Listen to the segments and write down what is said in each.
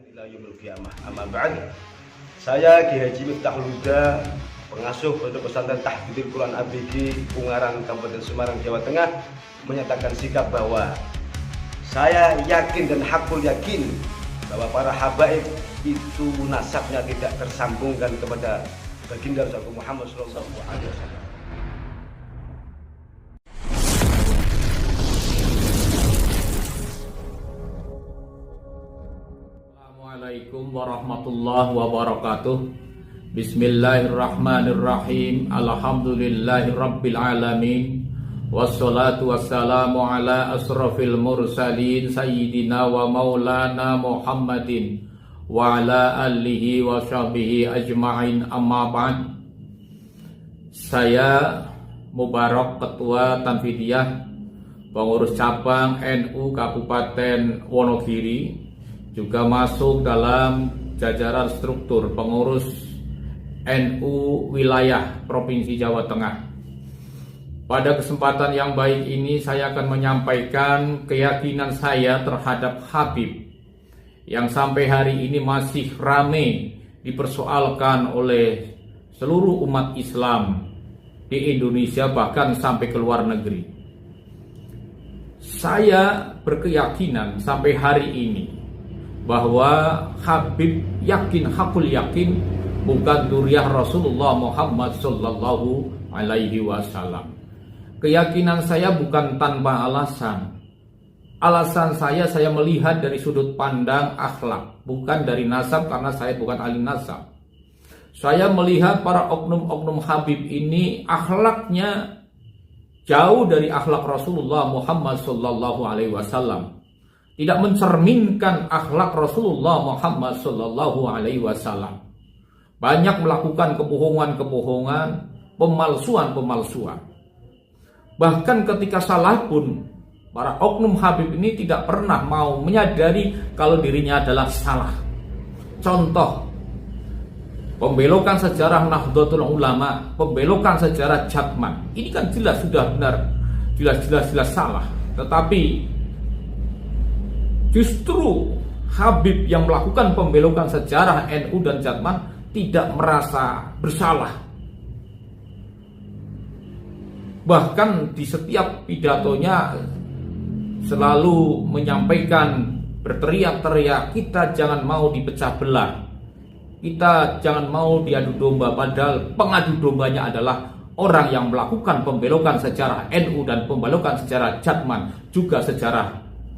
ila yaumil qiyamah. Amma ba'd. Saya Ki Haji Miftahul Huda, pengasuh Pondok Pesantren Tahfidzul Quran ABG Ungaran Kabupaten Semarang, Jawa Tengah, menyatakan sikap bahwa saya yakin dan hakul yakin bahwa para habaib itu nasabnya tidak tersambungkan kepada baginda Rasulullah Muhammad SAW. Assalamualaikum warahmatullahi wabarakatuh. Bismillahirrahmanirrahim. Alhamdulillahirabbil alamin. Wassalatu wassalamu ala asrafil mursalin sayyidina wa maulana Muhammadin wa ala alihi wa sahbihi ajma'in, amma ba'd. Saya Mubarak, Ketua Tanfidiyah Pengurus Cabang NU Kabupaten Wonogiri, juga masuk dalam jajaran struktur pengurus NU wilayah Provinsi Jawa Tengah. Pada kesempatan yang baik ini saya akan menyampaikan keyakinan saya terhadap Habib yang sampai hari ini masih ramai dipersoalkan oleh seluruh umat Islam di Indonesia, bahkan sampai ke luar negeri. Saya berkeyakinan sampai hari ini bahwa Habib yakin, hakul yakin, bukan dzurriyyah Rasulullah Muhammad sallallahu alaihi wasallam. Keyakinan saya bukan tanpa alasan. Alasan saya melihat dari sudut pandang akhlak, bukan dari nasab, karena saya bukan ahli nasab. Saya melihat para oknum-oknum Habib ini akhlaknya jauh dari akhlak Rasulullah Muhammad sallallahu alaihi wasallam. Tidak mencerminkan akhlak Rasulullah Muhammad sallallahu alaihi wasallam. Banyak melakukan kebohongan-kebohongan, pemalsuan-pemalsuan. Bahkan ketika salah pun, para oknum Habib ini tidak pernah mau menyadari kalau dirinya adalah salah. Contoh, pembelokan sejarah Nahdlatul Ulama, pembelokan sejarah Jatman. Ini kan jelas sudah benar, jelas salah. Tetapi justru Habib yang melakukan pembelokan sejarah NU dan Jatman tidak merasa bersalah. Bahkan di setiap pidatonya selalu menyampaikan, berteriak-teriak, kita jangan mau dipecah belah, kita jangan mau diadu domba. Padahal pengadu dombanya adalah orang yang melakukan pembelokan sejarah NU dan pembelokan sejarah Jatman, juga sejarah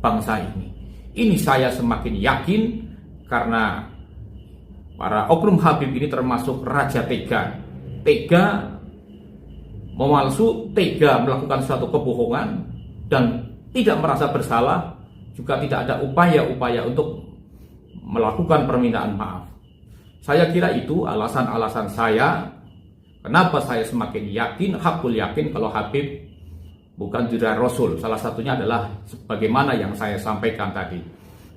bangsa ini. Ini saya semakin yakin karena para oknum Habib ini termasuk raja tega. Tega memalsu, tega melakukan suatu kebohongan dan tidak merasa bersalah, juga tidak ada upaya-upaya untuk melakukan permintaan maaf. Saya kira itu alasan-alasan saya kenapa saya semakin yakin, hakul yakin kalau Habib bukan dzurriyyah Rasul. Salah satunya adalah sebagaimana yang saya sampaikan tadi.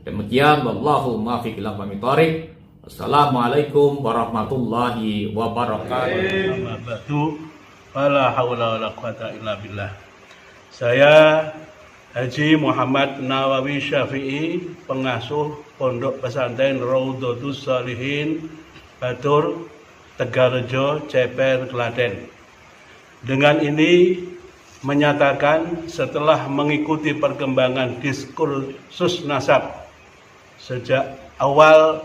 Demikian, wallahu muwaffiq ila aqwamit thoriq. Assalamualaikum warahmatullahi wabarakatuh. Wala haula wala quwata illa billah. Saya Haji Muhammad Nawawi Syafi'i, pengasuh Pondok Pesantren Raudhatus Shalihin Batur, Tegalrejo, Ceper, Klaten. Dengan ini menyatakan setelah mengikuti perkembangan diskursus nasab sejak awal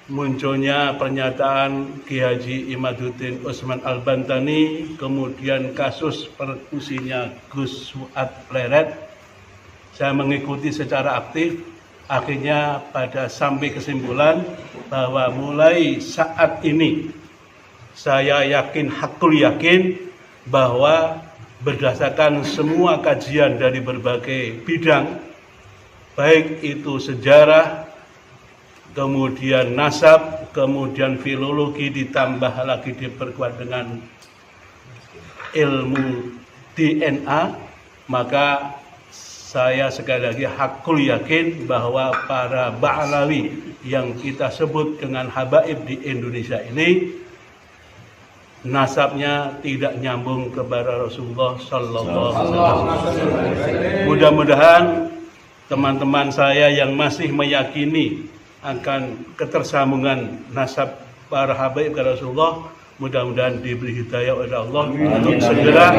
munculnya pernyataan Ki Haji Imaduddin Usman Al-Bantani, kemudian kasus persekusinya Gus Fuad Pleret, saya mengikuti secara aktif. Akhirnya sampai kesimpulan bahwa mulai saat ini saya yakin, hakul yakin, bahwa berdasarkan semua kajian dari berbagai bidang, baik itu sejarah, kemudian nasab, kemudian filologi, ditambah lagi diperkuat dengan ilmu DNA, maka saya sekali lagi hakul yakin bahwa para Ba'alawi yang kita sebut dengan habaib di Indonesia ini nasabnya tidak nyambung kepada Rasulullah Sallallahu Alaihi Wasallam. Mudah-mudahan teman-teman saya yang masih meyakini akan ketersambungan nasab para habaib ke Rasulullah. Mudah-mudahan diberi hidayah oleh Allah untuk segera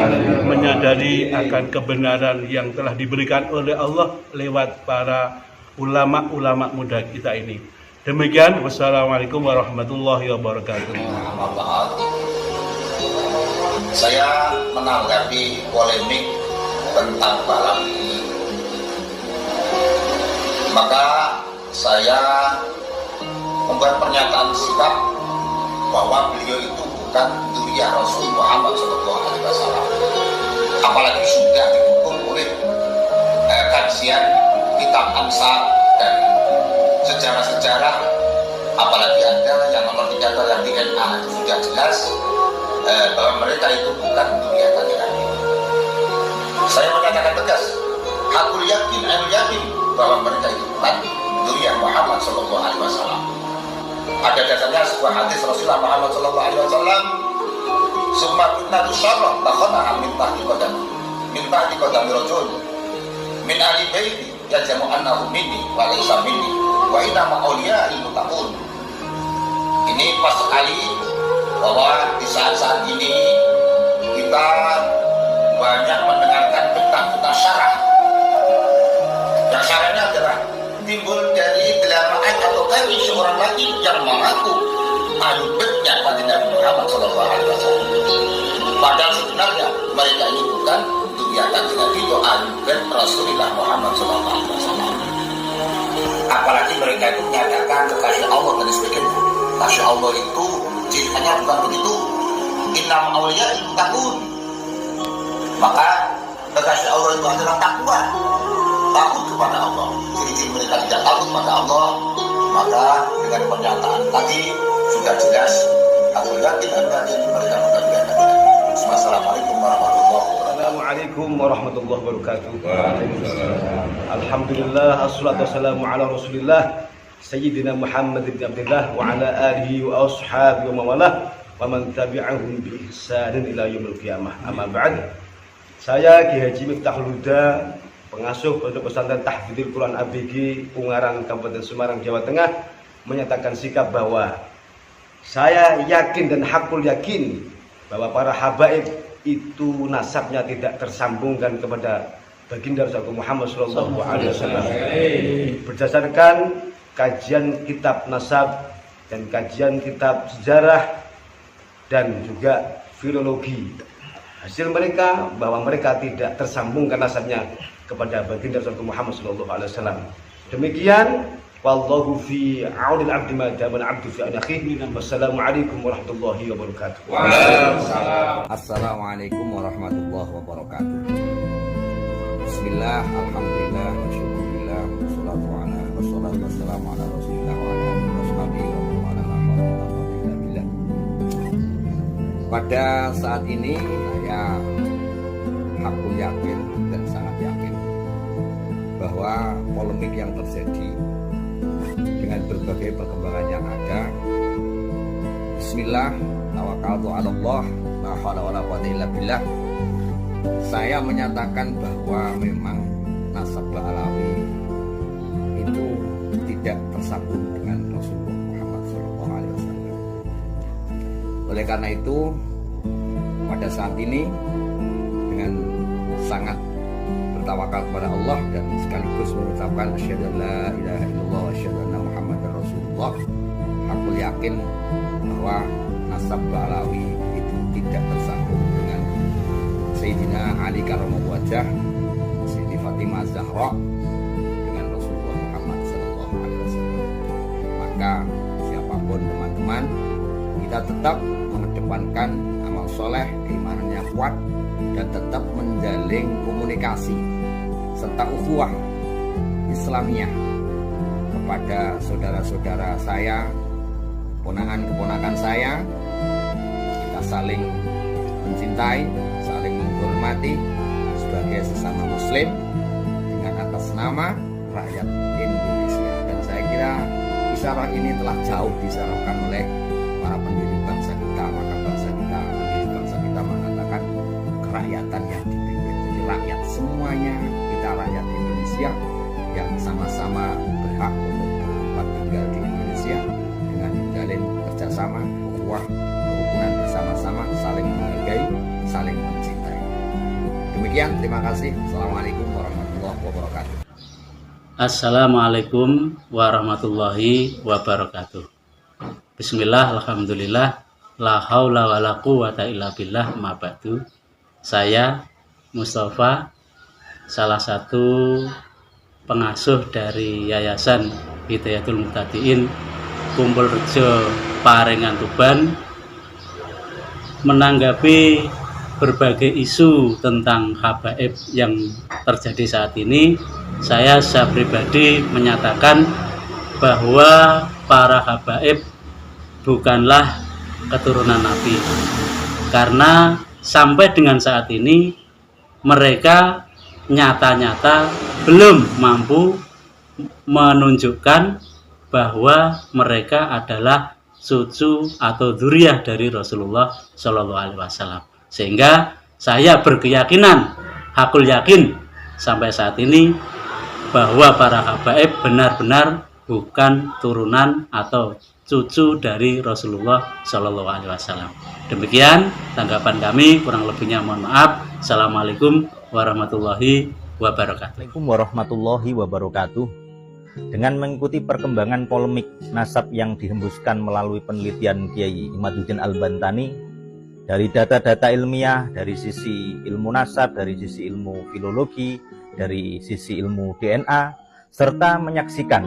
menyadari akan kebenaran yang telah diberikan oleh Allah lewat para ulama-ulama muda kita ini. Demikian, wassalamualaikum warahmatullahi wabarakatuh. Saya menanggapi polemik tentang balap ini, maka saya membuat pernyataan sikap bahwa beliau itu bukan dzurriyyah Rasul Muhammad SAW, apalagi sudah didukung oleh kajian kitab Ansar dan sejarah-sejarah, apalagi ada yang nomor 3 yang di NA itu sudah jelas bahwa mereka itu bukan dzurriyyah Nabi. Saya menyatakan tegas, aku yakin bahwa mereka itu bukan dzurriyyah Muhammad SAW. Ada dasarnya sebuah hadis Rasulullah Muhammad SAW, summa kunna tusyarra takhana min tahti qadami rajul min ahli baiti yajamu annahu minni wa laysa minni wa inna ma'awliya'i muttaqun. Ini pas sekali bahwa di saat-saat ini kita banyak mendengarkan tentang syarah. Yang syarahnya adalah timbul dari delamaan atau kami seorang lagi yang mengaku ahli baitnya pada Nabi Muhammad SAW. Padahal sebenarnya mereka ini bukan dzurriyyah Nabi itu ahli bait Rasulullah Muhammad SAW. Apalagi mereka itu menyatakan kekasih Allah dan sebagainya. Kasih Allah itu cirinya bukan begitu. Innam awliya'i muttaqun. Maka kekasih Allah itu adalah takwa, takut kepada Allah. Ciri-ciri mereka tidak takut kepada Allah, maka dengan pernyataan tadi sudah jelas. Aku yakin mereka bukan dzurriyyah Nabi. Wassalamualaikum warahmatullahi wabarakatuh. Assalamualaikum warahmatullahi wabarakatuh. Alhamdulillah, assalatu wassalamu ala Rasulillah Sayyidina Muhammad bin Abdullah wa ala alihi wa ashabihi wa mawalah wa man tabi'ahum bi ihsanin ila yaumil qiyamah. Amma ba'd. Saya Ki Haji Miftahul Huda, pengasuh Pondok Pesantren Tahfidzul Quran ABG Ungaran Kabupaten Semarang, Jawa Tengah, menyatakan sikap bahwa saya yakin dan hakul yakin bahwa para habaib itu nasabnya tidak tersambungkan kepada baginda Rasulullah Muhammad SAW. Berdasarkan kajian kitab nasab dan kajian kitab sejarah dan juga filologi, hasil mereka bahwa mereka tidak tersambungkan nasabnya kepada baginda Rasulullah Muhammad SAW. Demikian, wallahu fi aunil abdi ma damal abdu fi akhihi. Wassalamualaikum warahmatullahi wabarakatuh. Waalaikumsalam. Assalamualaikum warahmatullahi wabarakatuh. Bismillah, alhamdulillah, wasyukurillah, wassalatu wassalamu ala rasulillah wa ala alihi washabihi wa man wala. Pada saat ini saya hakul yakin dan sangat yakin bahwa polemik yang terjadi dengan berbagai perkembangan yang ada, bismillah, tawakkaltu 'ala Allah, la haula wala quwwata illa billah. Saya menyatakan bahwa memang nasab Ba'alawi itu tidak tersambung dengan Rasulullah Muhammad SAW. Oleh karena itu, pada saat ini dengan sangat bertawakal kepada Allah dan sekaligus mengucapkan asyhadu an la ilaha illallah wa asyhadu anna Muhammadar Rasulullah, aku yakin bahwa nasab Ba'alawi itu tidak tersambung dengan Sayyidina Ali karramallahu wajhah, Siti Fatimah Zahra, dengan Rasulullah Muhammad SAW. Maka siapapun teman-teman, kita tetap mengedepankan amal soleh, keimanan yang kuat, dan tetap menjalin komunikasi serta ukhuwah Islamiyah kepada saudara-saudara saya, keponakan-keponakan saya. Kita saling mencintai, saling menghormati sebagai sesama muslim dengan atas nama rakyat Indonesia. Dan saya kira isyarat ini telah jauh diisyaratkan oleh para pendiri bangsa kita. Maka pendiri bangsa kita mengatakan kerakyatan yang dipimpin. Jadi rakyat semuanya, kita rakyat Indonesia yang sama-sama berhak untuk bertempat tinggal di bersama-sama, ukhuwah, kerukunan bersama-sama, saling menghargai, saling mencintai. Demikian, terima kasih. Assalamualaikum warahmatullahi wabarakatuh. Assalamualaikum warahmatullahi wabarakatuh. Bismillah, alhamdulillah, la haula wa la quwata illa billah, ma ba'du. Saya Mustafa, salah satu pengasuh dari Yayasan Hidayatul Muhtadiin Kumpul Rejo Parengan Tuban, menanggapi berbagai isu tentang habaib yang terjadi saat ini. Saya secara pribadi menyatakan bahwa para habaib bukanlah keturunan Nabi, karena sampai dengan saat ini mereka nyata-nyata belum mampu menunjukkan bahwa mereka adalah cucu atau dzurriyyah dari Rasulullah Shallallahu Alaihi Wasallam. Sehingga saya berkeyakinan, hakul yakin sampai saat ini bahwa para habaib benar-benar bukan turunan atau cucu dari Rasulullah Shallallahu Alaihi Wasallam. Demikian tanggapan kami, kurang lebihnya mohon maaf. Assalamualaikum warahmatullahi wabarakatuh. Assalamualaikum warahmatullahi wabarakatuh. Dengan mengikuti perkembangan polemik nasab yang dihembuskan melalui penelitian Kiai Imaduddin Al-Bantani, dari data-data ilmiah, dari sisi ilmu nasab, dari sisi ilmu filologi, dari sisi ilmu DNA, serta menyaksikan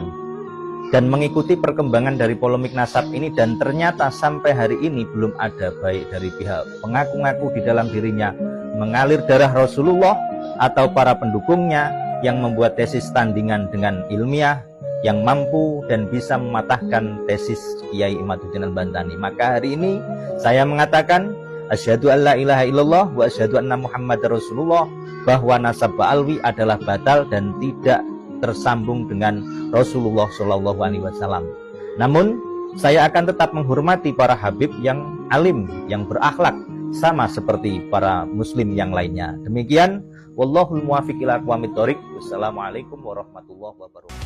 dan mengikuti perkembangan dari polemik nasab ini, dan ternyata sampai hari ini belum ada baik dari pihak pengaku-ngaku di dalam dirinya mengalir darah Rasulullah atau para pendukungnya yang membuat tesis tandingan dengan ilmiah yang mampu dan bisa mematahkan tesis Kiai Imaduddin Al-Bantani. Maka hari ini saya mengatakan asyhadu alla ilaha illallah wa asyhadu anna Muhammadar Rasulullah, bahwa nasab Ba'alwi adalah batal dan tidak tersambung dengan Rasulullah Shallallahu Alaihi Wasallam. Namun saya akan tetap menghormati para habib yang alim, yang berakhlak, sama seperti para muslim yang lainnya. Demikian, wallahul muwaffiq ila aqwamit thoriq. Wassalamualaikum warahmatullahi wabarakatuh.